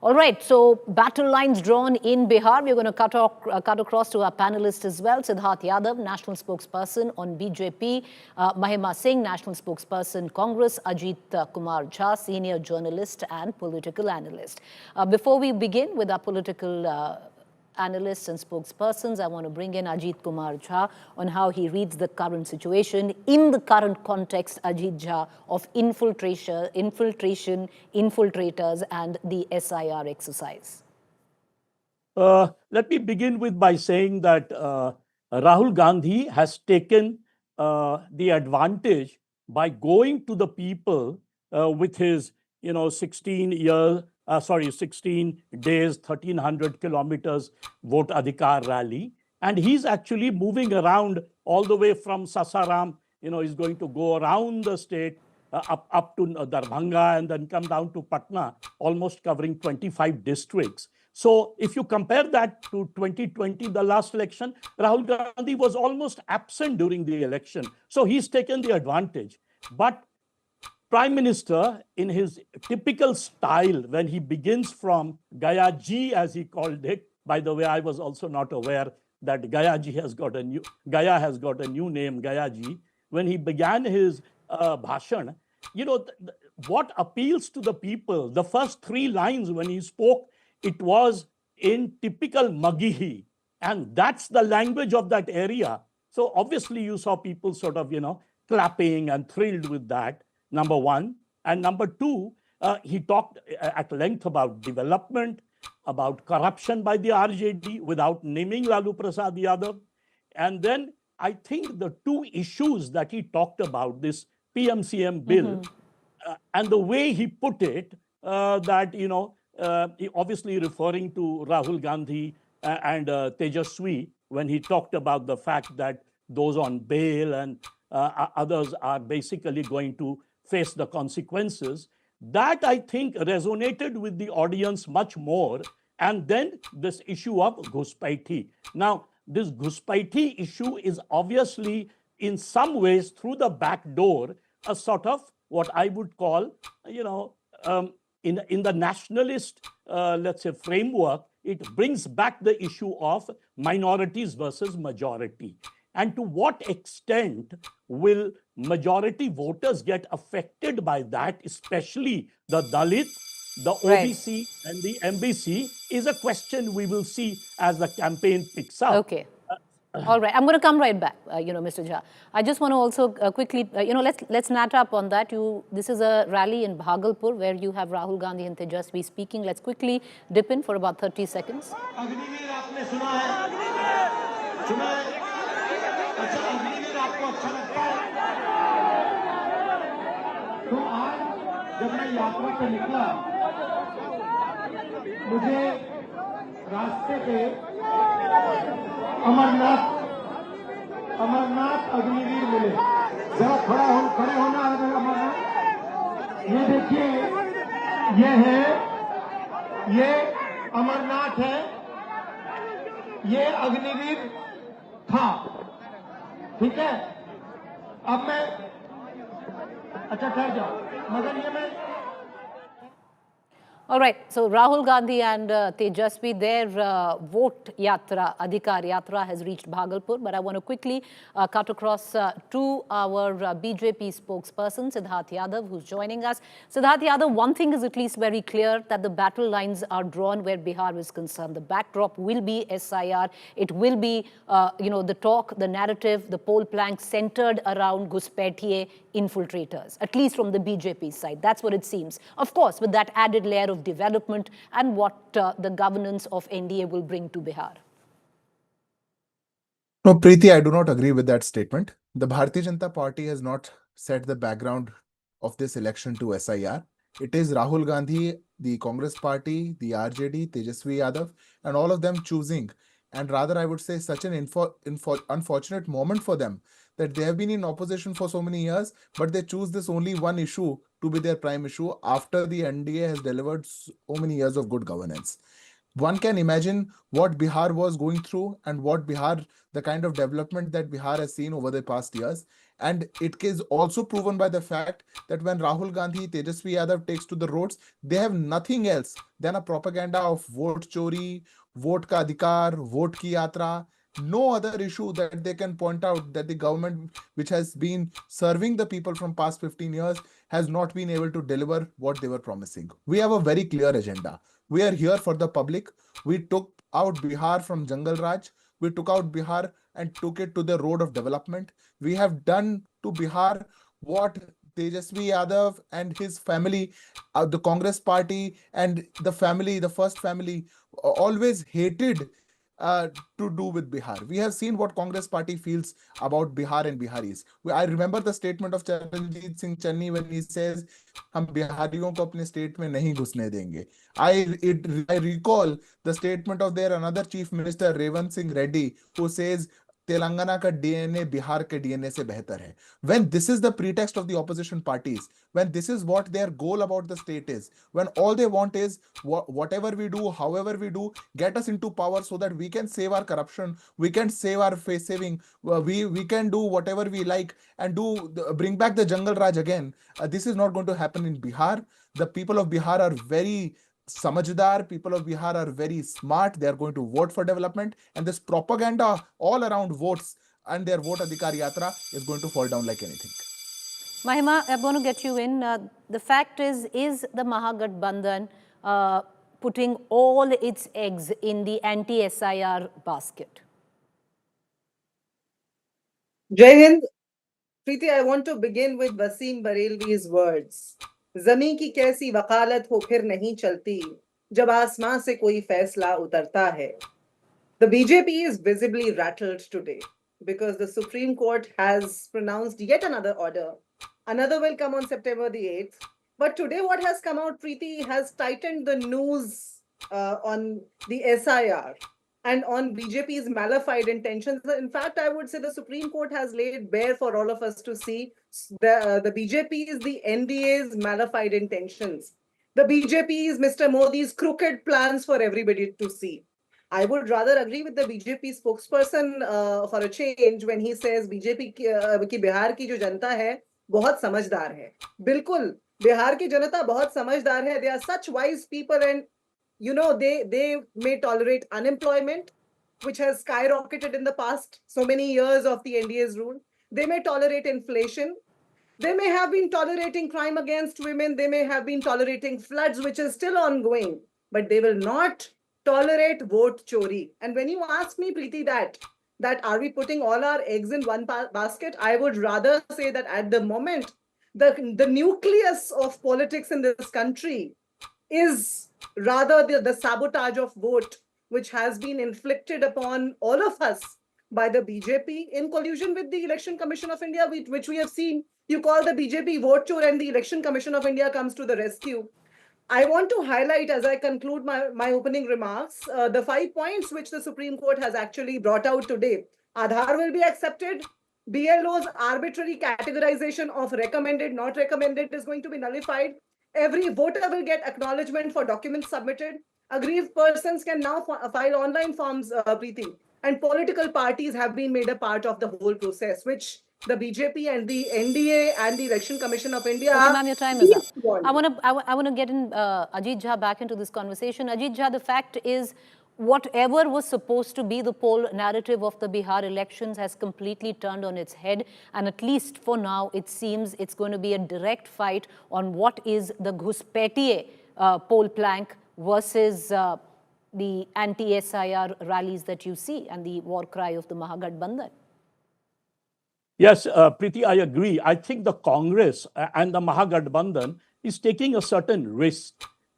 All right, so battle lines drawn in Bihar. We're going to cut across to our panelists as well. Siddharth Yadav, national spokesperson on BJP. Mahima Singh, national spokesperson Congress. Ajit Kumar Jha, senior journalist and political analyst. Before we begin with our political analysts and spokespersons, I want to bring in Ajit Kumar Jha on how he reads the current situation in the current context, Ajit Jha, of infiltrators, and the SIR exercise. Let me begin by saying that Rahul Gandhi has taken the advantage by going to the people with his 16 days, 1,300 kilometers vote adhikar rally. And he's actually moving around all the way from Sasaram. He's going to go around the state up to Darbhanga and then come down to Patna, almost covering 25 districts. So if you compare that to 2020, the last election, Rahul Gandhi was almost absent during the election. So he's taken the advantage. But Prime Minister, in his typical style, when he begins from Gaya Ji, as he called it, by the way, I was also not aware that Gaya has got a new name, Gaya Ji. When he began his bhashan, what appeals to the people, the first three lines when he spoke, it was in typical Maghihi. And that's the language of that area. So obviously you saw people sort of, clapping and thrilled with that. Number one. And number two, he talked at length about development, about corruption by the RJD without naming Lalu Prasad Yadav. And then I think the two issues that he talked about, this PMCM bill, and the way he put it, he obviously referring to Rahul Gandhi and Tejashwi when he talked about the fact that those on bail and others are basically going to face the consequences. That, I think, resonated with the audience much more. And then this issue of ghuspetiae. Now, this ghuspetiae issue is obviously, in some ways, through the back door, a sort of what I would call, in the nationalist, let's say, framework, it brings back the issue of minorities versus majority. And to what extent will majority voters get affected by that, especially the Dalit, the OBC, and the MBC, is a question we will see as the campaign picks up. Okay. All right. I'm going to come right back, Mr. Jha. I just want to also quickly, let's nat up on that. This is a rally in Bhagalpur where you have Rahul Gandhi and Tejaswi speaking. Let's quickly dip in for about 30 seconds. अच्छा अग्निवीर आपको अच्छा लगता है तो आज जब मैं यात्रा पे निकला मुझे रास्ते पे अमरनाथ अग्निवीर मिले जरा खड़े होना है अमरनाथ ये देखिए ये अमरनाथ है ये अग्निवीर था ठीक है अब मैं अच्छा ठहर जाओ मगर ये मैं All right, so Rahul Gandhi and Tejaswi, their vote Yatra, Adhikar Yatra has reached Bhagalpur. But I want to quickly cut across to our BJP spokesperson, Siddharth Yadav, who's joining us. Siddharth Yadav, one thing is at least very clear, that the battle lines are drawn where Bihar is concerned. The backdrop will be SIR. It will be, the talk, the narrative, the poll plank centered around ghuspetiae infiltrators, at least from the BJP side. That's what it seems. Of course, with that added layer of development and what the governance of NDA will bring to Bihar. No, Preeti, I do not agree with that statement. The Bharatiya Janata Party has not set the background of this election to SIR. It is Rahul Gandhi, the Congress Party, the RJD, Tejaswi Yadav, and all of them choosing. And rather, I would say such an unfortunate moment for them that they have been in opposition for so many years, but they choose this only one issue to be their prime issue after the NDA has delivered so many years of good governance. One can imagine what Bihar was going through and what Bihar, the kind of development that Bihar has seen over the past years. And it is also proven by the fact that when Rahul Gandhi, Tejasvi Yadav takes to the roads, they have nothing else than a propaganda of vote chori, vote ka adhikar, vote ki yatra. No other issue that they can point out that the government, which has been serving the people from past 15 years, has not been able to deliver what they were promising. We have a very clear agenda. We are here for the public. We took out Bihar from Jangal Raj. We took out Bihar and took it to the road of development. We have done to Bihar what Tejasvi Yadav and his family, the Congress party and the family, the first family, always hated to do with Bihar. We have seen what Congress party feels about Bihar and Biharis. I remember the statement of Charanjit Singh Channi when he says, "हम बिहारियों को अपने state में नहीं घुसने देंगे." I recall the statement of their another chief minister Revant Singh Reddy, who says Telangana का DNA Bihar के डीएनए से बेहतर है. When this is the pretext of the opposition parties, when this is what their goal about the state is, when all they want is whatever we do, however we do, get us into power so that we can save our corruption, we can save our face saving, we can do whatever we like and bring back the Jangal Raj again. This is not going to happen in Bihar. The people of Bihar are very Samajdar, people of Bihar are very smart. They are going to vote for development, and this propaganda all around votes and their vote adhikar yatra is going to fall down like anything. Mahima, I'm going to get you in. The fact is the Mahagathbandhan putting all its eggs in the anti-SIR basket? Jai Hind. Preeti, I want to begin with Wasim Barelvi's words. ज़मीं की कैसी वकालत हो फिर नहीं चलती जब आसमां से कोई फैसला उतरता है. The BJP is visibly rattled today because the Supreme Court has pronounced yet another order. Another will come on September the 8th. But today what has come out, Preeti, has tightened the news on the SIR and on BJP's malified intentions. In fact, I would say the Supreme Court has laid bare for all of us to see the BJP is the NDA's malified intentions. The BJP is Mr. Modi's crooked plans for everybody to see. I would rather agree with the BJP spokesperson for a change when he says BJP की बिहार की जो जनता है बहुत समझदार है. बिल्कुल, बिहार की जनता बहुत समझदार है. They are such wise people, and you know they may tolerate unemployment, which has skyrocketed in the past so many years of the NDA's rule. They may tolerate inflation. They may have been tolerating crime against women. They may have been tolerating floods, which is still ongoing. But they will not tolerate vote chori. And when you ask me, Preeti, that are we putting all our eggs in one basket? I would rather say that at the moment, the nucleus of politics in this country is rather the sabotage of vote, which has been inflicted upon all of us by the BJP in collusion with the Election Commission of India, which we have seen. You call the BJP vote chore and the Election Commission of India comes to the rescue. I want to highlight, as I conclude my opening remarks, the 5 points which the Supreme Court has actually brought out today. Aadhaar will be accepted. BLO's arbitrary categorization of recommended, not recommended is going to be nullified. Every voter will get acknowledgement for documents submitted. Aggrieved persons can now file online forms, Preeti. And political parties have been made a part of the whole process, which the BJP and the NDA and the Election Commission of India. Okay, ma'am, your time is up. I want to get in Ajit Jha back into this conversation. Ajit Jha, the fact is, whatever was supposed to be the poll narrative of the Bihar elections has completely turned on its head. And at least for now, it seems it's going to be a direct fight on what is the ghuspetiae poll plank versus the anti-SIR rallies that you see and the war cry of the Mahagathbandhan. Yes, Preeti, I agree. I think the Congress and the Mahagathbandhan is taking a certain risk.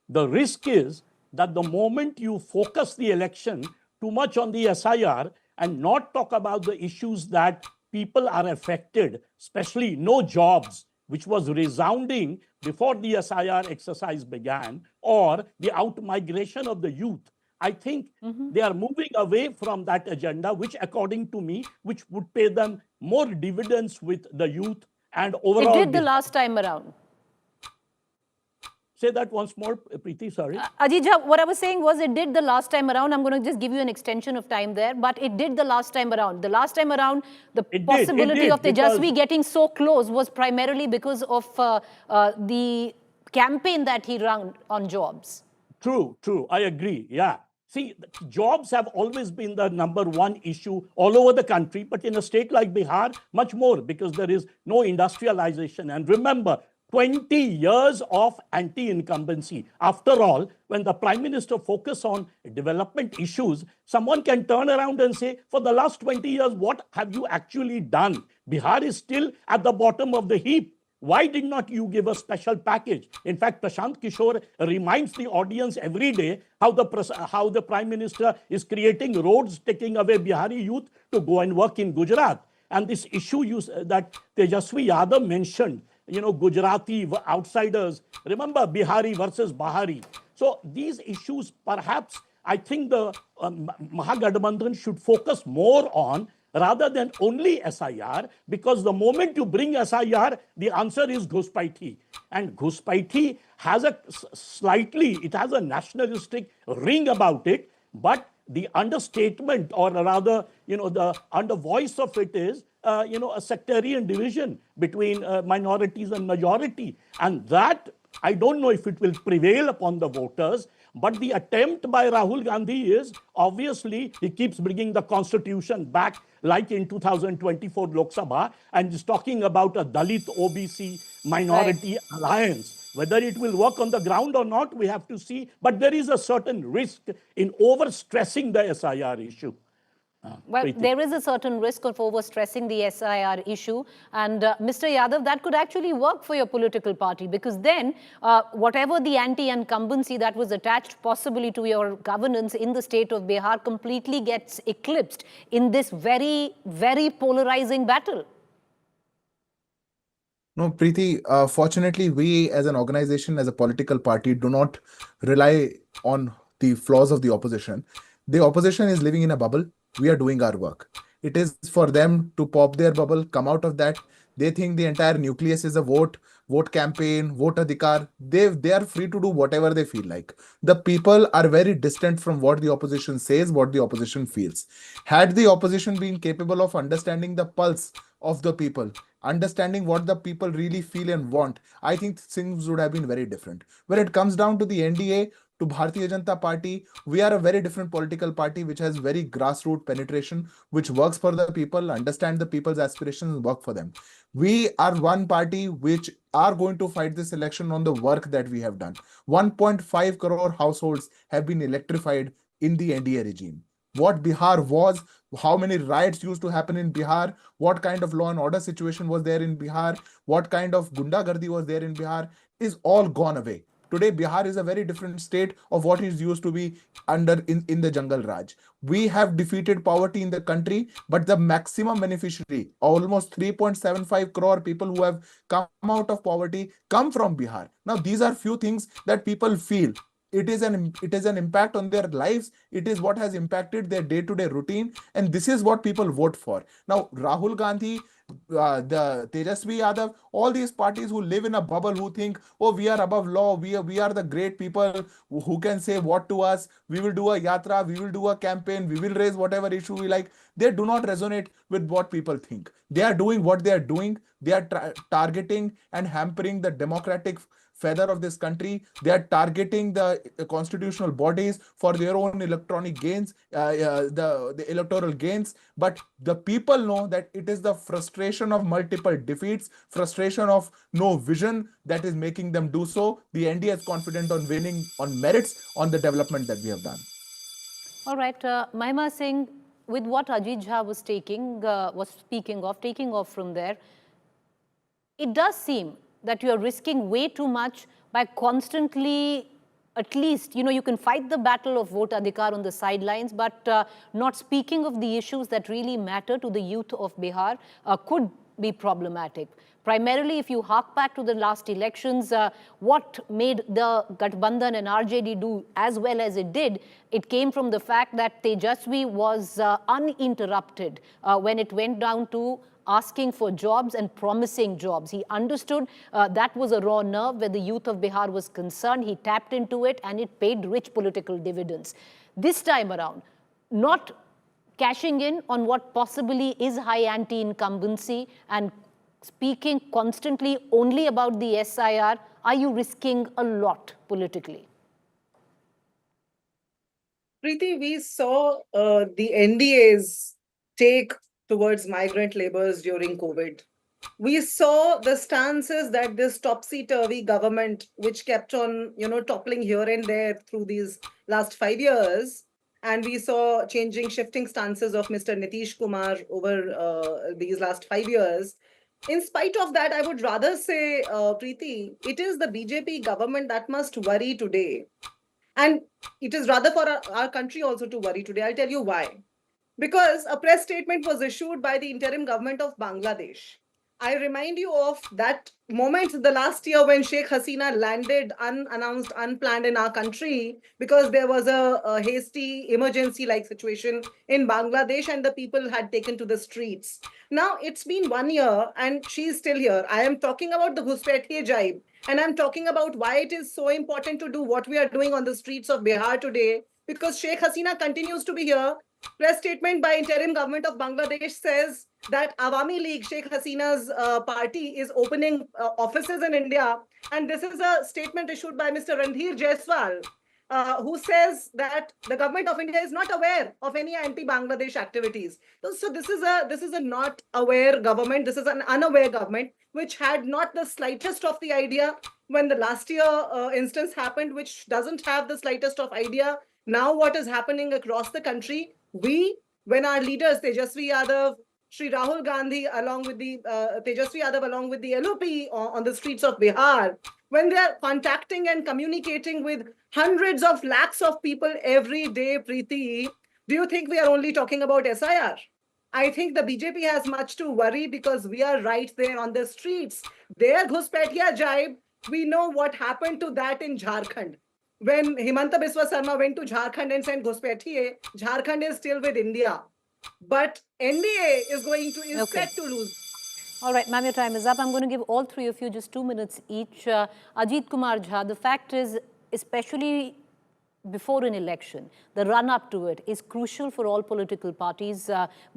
The risk is that the moment you focus the election too much on the SIR and not talk about the issues that people are affected, especially no jobs, which was resounding before the SIR exercise began, or the out-migration of the youth, I think they are moving away from that agenda, which according to me, which would pay them more dividends with the youth and overall. It did the last time around. Say that once more, Preeti, sorry. Ajit Jha, what I was saying was it did the last time around. I'm going to just give you an extension of time there, but it did the last time around. The last time around, the possibility of Tejaswi getting so close was primarily because of the campaign that he ran on jobs. True, true. I agree. Yeah. See, jobs have always been the #1 issue all over the country, but in a state like Bihar, much more because there is no industrialization. And remember, 20 years of anti-incumbency. After all, when the Prime Minister focuses on development issues, someone can turn around and say, for the last 20 years, what have you actually done? Bihar is still at the bottom of the heap. Why did not you give a special package? In fact, Prashant Kishore reminds the audience every day how the Prime Minister is creating roads, taking away Bihari youth to go and work in Gujarat. And this issue that Tejaswi Yadav mentioned, Gujarati outsiders, remember Bihari versus Bahari. So these issues, perhaps, I think the Mahagathbandhan should focus more on rather than only SIR, because the moment you bring SIR, the answer is ghuspetiae. And ghuspetiae has it has a nationalistic ring about it, but the understatement, or rather, the under voice of it is, a sectarian division between minorities and majority. And that, I don't know if it will prevail upon the voters, but the attempt by Rahul Gandhi is, obviously, he keeps bringing the constitution back, like in 2024 Lok Sabha, and is talking about a Dalit OBC minority alliance. Whether it will work on the ground or not, we have to see. But there is a certain risk in overstressing the SIR issue. Well, there is a certain risk of overstressing the SIR issue. And Mr. Yadav, that could actually work for your political party, because then whatever the anti-incumbency that was attached possibly to your governance in the state of Bihar completely gets eclipsed in this very, very polarizing battle. No, Preeti, fortunately, we as an organization, as a political party, do not rely on the flaws of the opposition. The opposition is living in a bubble. We are doing our work. It is for them to pop their bubble, come out of that. They think the entire nucleus is a vote campaign, vote adhikar. They are free to do whatever they feel like. The people are very distant from what the opposition says, what the opposition feels. Had the opposition been capable of understanding the pulse of the people, understanding what the people really feel and want, I think things would have been very different. When it comes down to the NDA, to Bharatiya Janata Party, we are a very different political party which has very grassroots penetration, which works for the people, understand the people's aspirations and work for them. We are one party which are going to fight this election on the work that we have done. 1.5 crore households have been electrified in the NDA regime. What Bihar was, how many riots used to happen in Bihar, what kind of law and order situation was there in Bihar, what kind of gundagardi was there in Bihar, is all gone away. Today, Bihar is a very different state of what it used to be under in the Jangal Raj. We have defeated poverty in the country, but the maximum beneficiary, almost 3.75 crore people who have come out of poverty, come from Bihar. Now, these are few things that people feel. It is an impact on their lives. It is what has impacted their day-to-day routine, and this is what people vote for. Now, Rahul Gandhi, the Tejaswi Yadav, all these parties who live in a bubble, who think, oh, we are above law, we are the great people who can say what to us, we will do a yatra, we will do a campaign, we will raise whatever issue we like. They do not resonate with what people think. They are doing what they are doing. They are targeting and hampering the democratic feather of this country. They are targeting the constitutional bodies for their own electronic gains, the electoral gains. But the people know that it is the frustration of multiple defeats, frustration of no vision that is making them do so. The NDA is confident on winning on merits, on the development that we have done. All right, Mahima Singh, with what Ajit Jha was taking off from there, it does seem that you are risking way too much by constantly, at least, you can fight the battle of vote adhikar on the sidelines, but not speaking of the issues that really matter to the youth of Bihar could be problematic. Primarily, if you hark back to the last elections, what made the Gathbandhan and RJD do as well as it did, it came from the fact that Tejaswi was uninterrupted when it went down to asking for jobs and promising jobs. He understood that was a raw nerve where the youth of Bihar was concerned. He tapped into it and it paid rich political dividends. This time around, not cashing in on what possibly is high anti-incumbency and speaking constantly only about the SIR, are you risking a lot politically? Preeti, we saw the NDA's take towards migrant laborers during COVID. We saw the stances that this topsy-turvy government, which kept on, toppling here and there through these last 5 years, and we saw shifting stances of Mr. Nitish Kumar over these last 5 years. In spite of that, I would rather say, Preeti, it is the BJP government that must worry today. And it is rather for our country also to worry today. I'll tell you why. Because a press statement was issued by the interim government of Bangladesh. I remind you of that moment the last year when Sheikh Hasina landed unannounced, unplanned in our country because there was a hasty emergency-like situation in Bangladesh and the people had taken to the streets. Now, it's been 1 year and she's still here. I am talking about the ghuspetiae jibe, and I'm talking about why it is so important to do what we are doing on the streets of Bihar today, because Sheikh Hasina continues to be here. Press statement by interim government of Bangladesh says that Awami League, Sheikh Hasina's party, is opening offices in India. And this is a statement issued by Mr. Randhir Jaiswal, who says that the government of India is not aware of any anti-Bangladesh activities. So this is a not aware government. This is an unaware government, which had not the slightest of the idea when the last year instance happened, which doesn't have the slightest of idea now what is happening across the country. When our leaders, Tejaswi Yadav, Shri Rahul Gandhi, along with the Tejaswi Yadav, along with the LOP on the streets of Bihar, when they are contacting and communicating with hundreds of lakhs of people every day, Preeti, do you think we are only talking about SIR? I think the BJP has much to worry because we are right there on the streets. Their ghuspetiae jibe, we know what happened to that in Jharkhand. When Himanta Biswa Sarma went to Jharkhand and sent ghuspetiae, Jharkhand is still with India. But NDA is set to lose. All right, ma'am, your time is up. I'm going to give all three of you just 2 minutes each. Ajit Kumar Jha, the fact is, especially before an election, the run-up to it is crucial for all political parties,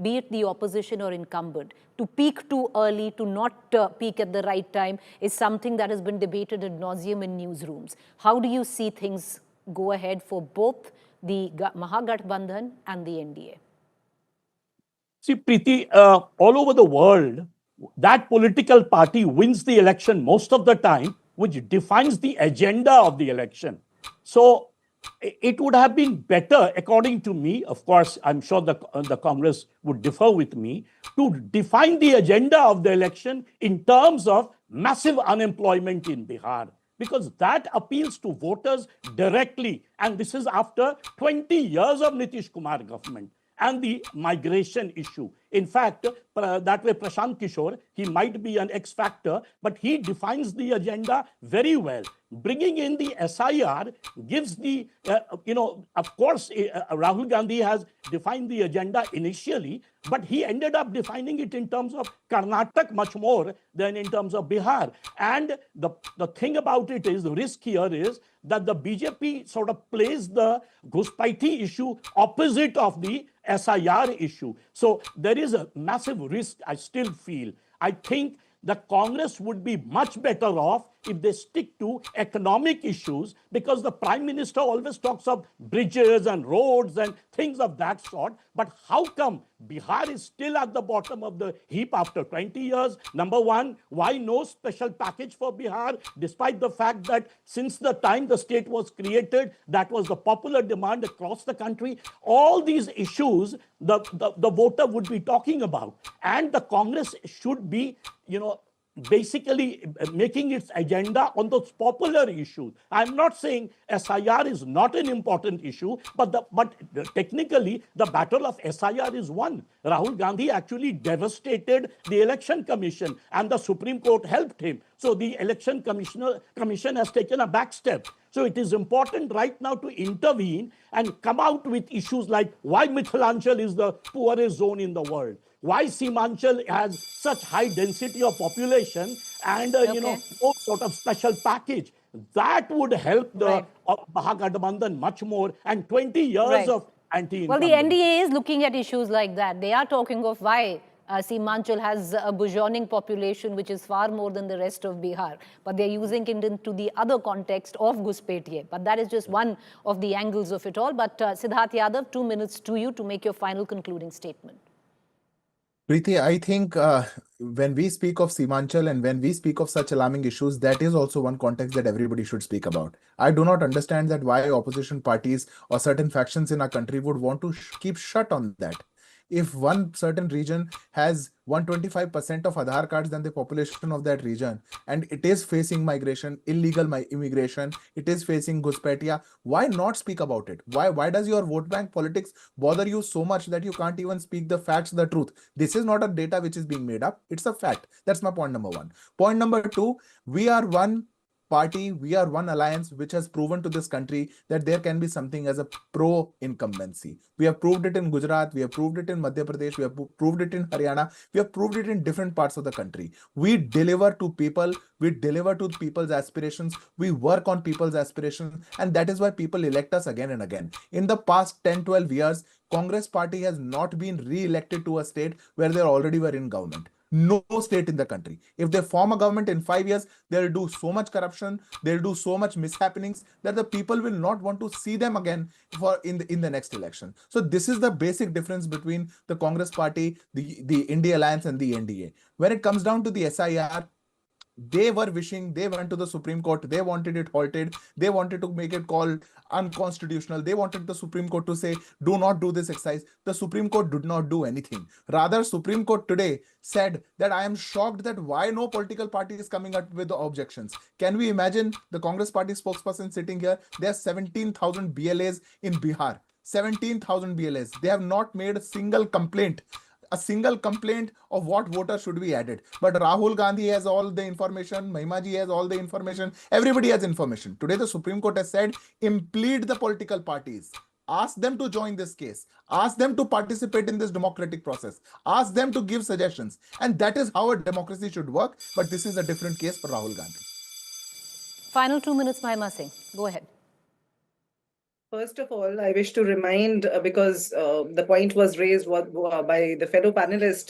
be it the opposition or incumbent. To peak too early, to not peak at the right time is something that has been debated ad nauseum in newsrooms. How do you see things go ahead for both the Mahagathbandhan and the NDA? See, Preeti, all over the world, that political party wins the election most of the time, which defines the agenda of the election. So it would have been better, according to me, of course, I'm sure the Congress would differ with me, to define the agenda of the election in terms of massive unemployment in Bihar, because that appeals to voters directly. And this is after 20 years of Nitish Kumar government. And the migration issue. In fact, that way Prashant Kishore, he might be an X factor, but he defines the agenda very well. Bringing in the SIR gives the, of course, Rahul Gandhi has defined the agenda initially, but he ended up defining it in terms of Karnataka much more than in terms of Bihar. And the thing about it is, the risk here is that the BJP sort of plays the ghuspetiae issue opposite of the SIR issue. So there is a massive risk, I still feel. I think the Congress would be much better off if they stick to economic issues, because the Prime Minister always talks of bridges and roads and things of that sort. But how come Bihar is still at the bottom of the heap after 20 years? Number one, why no special package for Bihar, despite the fact that since the time the state was created, that was the popular demand across the country? All these issues the voter would be talking about. And the Congress should be, basically making its agenda on those popular issues. I'm not saying SIR is not an important issue, but technically the battle of SIR is won. Rahul Gandhi actually devastated the election commission and the Supreme Court helped him. So the election commission has taken a back step. So it is important right now to intervene and come out with issues like why Mithilanchal is the poorest zone in the world. why Simanchal has such high density of population and, no sort of special package. That would help the Right. Mahagadbandhan much more, and 20 years Right. of Well, anti-incumbency. the NDA is looking at issues like that. They are talking of why Simanchal has a burgeoning population which is far more than the rest of Bihar. But they're using it into the other context of ghuspetiae. But that is just one of the angles of it all. But Siddharth Yadav, 2 minutes to you to make your final concluding statement. Preeti, I think when we speak of Simanchal and when we speak of such alarming issues, that is also one context that everybody should speak about. I do not understand that why opposition parties or certain factions in our country would want to keep shut on that. If one certain region has 125% of Aadhaar cards than the population of that region, and it is facing migration, illegal immigration, it is facing ghuspetiae, why not speak about it? Why does your vote bank politics bother you so much that you can't even speak the facts, the truth? This is not a data which is being made up. It's a fact. That's my point number one. Point number two, we are one party, we are one alliance which has proven to this country that there can be something as a pro-incumbency. We have proved it in Gujarat, we have proved it in Madhya Pradesh, we have proved it in Haryana, we have proved it in different parts of the country. We deliver to people, we deliver to people's aspirations, we work on people's aspirations, and that is why people elect us again and again. In the past 10-12 years, Congress party has not been re-elected to a state where they already were in government. No state in the country. If they form a government in 5 years, they'll do so much corruption, they'll do so much mishappenings that the people will not want to see them again in the next election. So this is the basic difference between the Congress party, the India Alliance and the NDA. When it comes down to the SIR, they were wishing, they went to the Supreme Court, they wanted it halted, they wanted to make it called unconstitutional, they wanted the Supreme Court to say, do not do this exercise. The Supreme Court did not do anything. Rather, Supreme Court today said that I am shocked that why no political party is coming up with the objections. Can we imagine the Congress party spokesperson sitting here? There are 17,000 BLAs in Bihar. 17,000 BLAs. They have not made a single complaint of what voters should be added. But Rahul Gandhi has all the information, Mahimaji has all the information, everybody has information. Today the Supreme Court has said, implead the political parties. Ask them to join this case. Ask them to participate in this democratic process. Ask them to give suggestions. And that is how a democracy should work. But this is a different case for Rahul Gandhi. Final 2 minutes, Mahima Singh. Go ahead. First of all, I wish to remind, because the point was raised by the fellow panelist,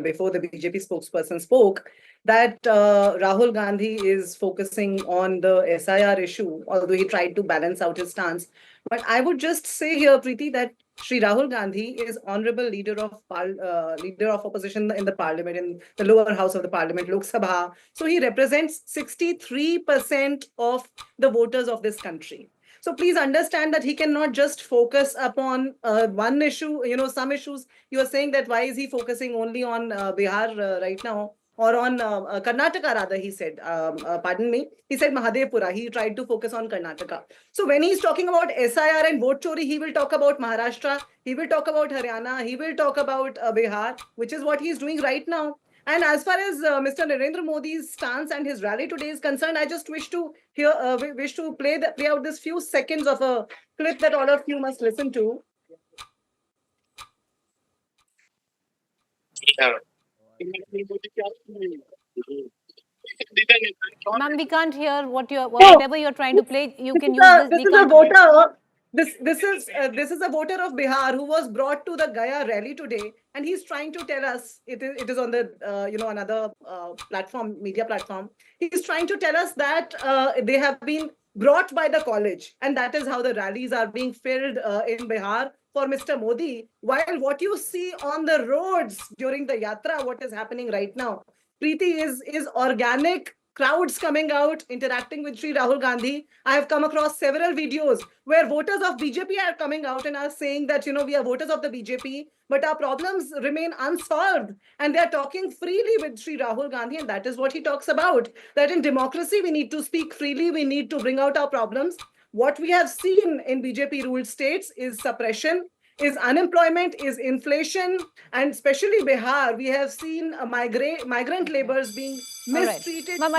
before the BJP spokesperson spoke, that Rahul Gandhi is focusing on the SIR issue, although he tried to balance out his stance. But I would just say here, Preeti, that Shri Rahul Gandhi is honorable leader of opposition in the parliament, in the lower house of the parliament, Lok Sabha. So he represents 63% of the voters of this country. So please understand that he cannot just focus upon one issue, some issues. You are saying that why is he focusing only on Bihar right now, or on Karnataka rather, he said, pardon me, he said Mahadevpura, he tried to focus on Karnataka. So when he's talking about SIR and vote chori, he will talk about Maharashtra, he will talk about Haryana, he will talk about Bihar, which is what he's doing right now. And as far as Mr. Narendra Modi's stance and his rally today is concerned, I just wish to play out this few seconds of a clip that all of you must listen to. Ma'am, we can't hear whatever you're trying to play. You can use this. This is a voter. This is a voter of Bihar who was brought to the Gaya rally today, and he's trying to tell us, it is on the another media platform. He's trying to tell us that they have been brought by the college, and that is how the rallies are being filled in Bihar for Mr. Modi. While what you see on the roads during the Yatra, what is happening right now, Preeti, is organic crowds coming out, interacting with Shri Rahul Gandhi. I have come across several videos where voters of BJP are coming out and are saying that, we are voters of the BJP, but our problems remain unsolved. And they are talking freely with Shri Rahul Gandhi. And that is what he talks about, that in democracy, we need to speak freely. We need to bring out our problems. What we have seen in BJP ruled states is suppression. is unemployment, is inflation, and especially Bihar, we have seen migrant laborers being mistreated. Ma'am,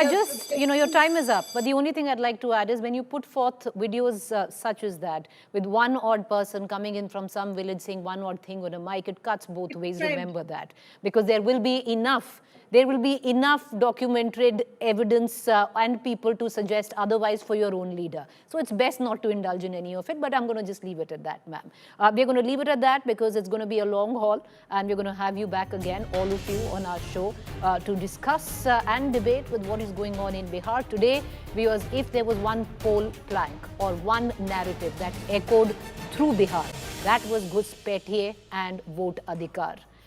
your time is up. But the only thing I'd like to add is when you put forth videos such as that, with one odd person coming in from some village saying one odd thing on a mic, it cuts both ways. Remember that. Because there will be enough documented evidence and people to suggest otherwise for your own leader. So it's best not to indulge in any of it, but I'm going to just leave it at that, ma'am. We're going to leave it at that because it's going to be a long haul, and we're going to have you back again, all of you, on our show to discuss and debate with what is going on in Bihar. Today, viewers, if there was one poll plank or one narrative that echoed through Bihar, that was ghuspetiae and vote adhikar.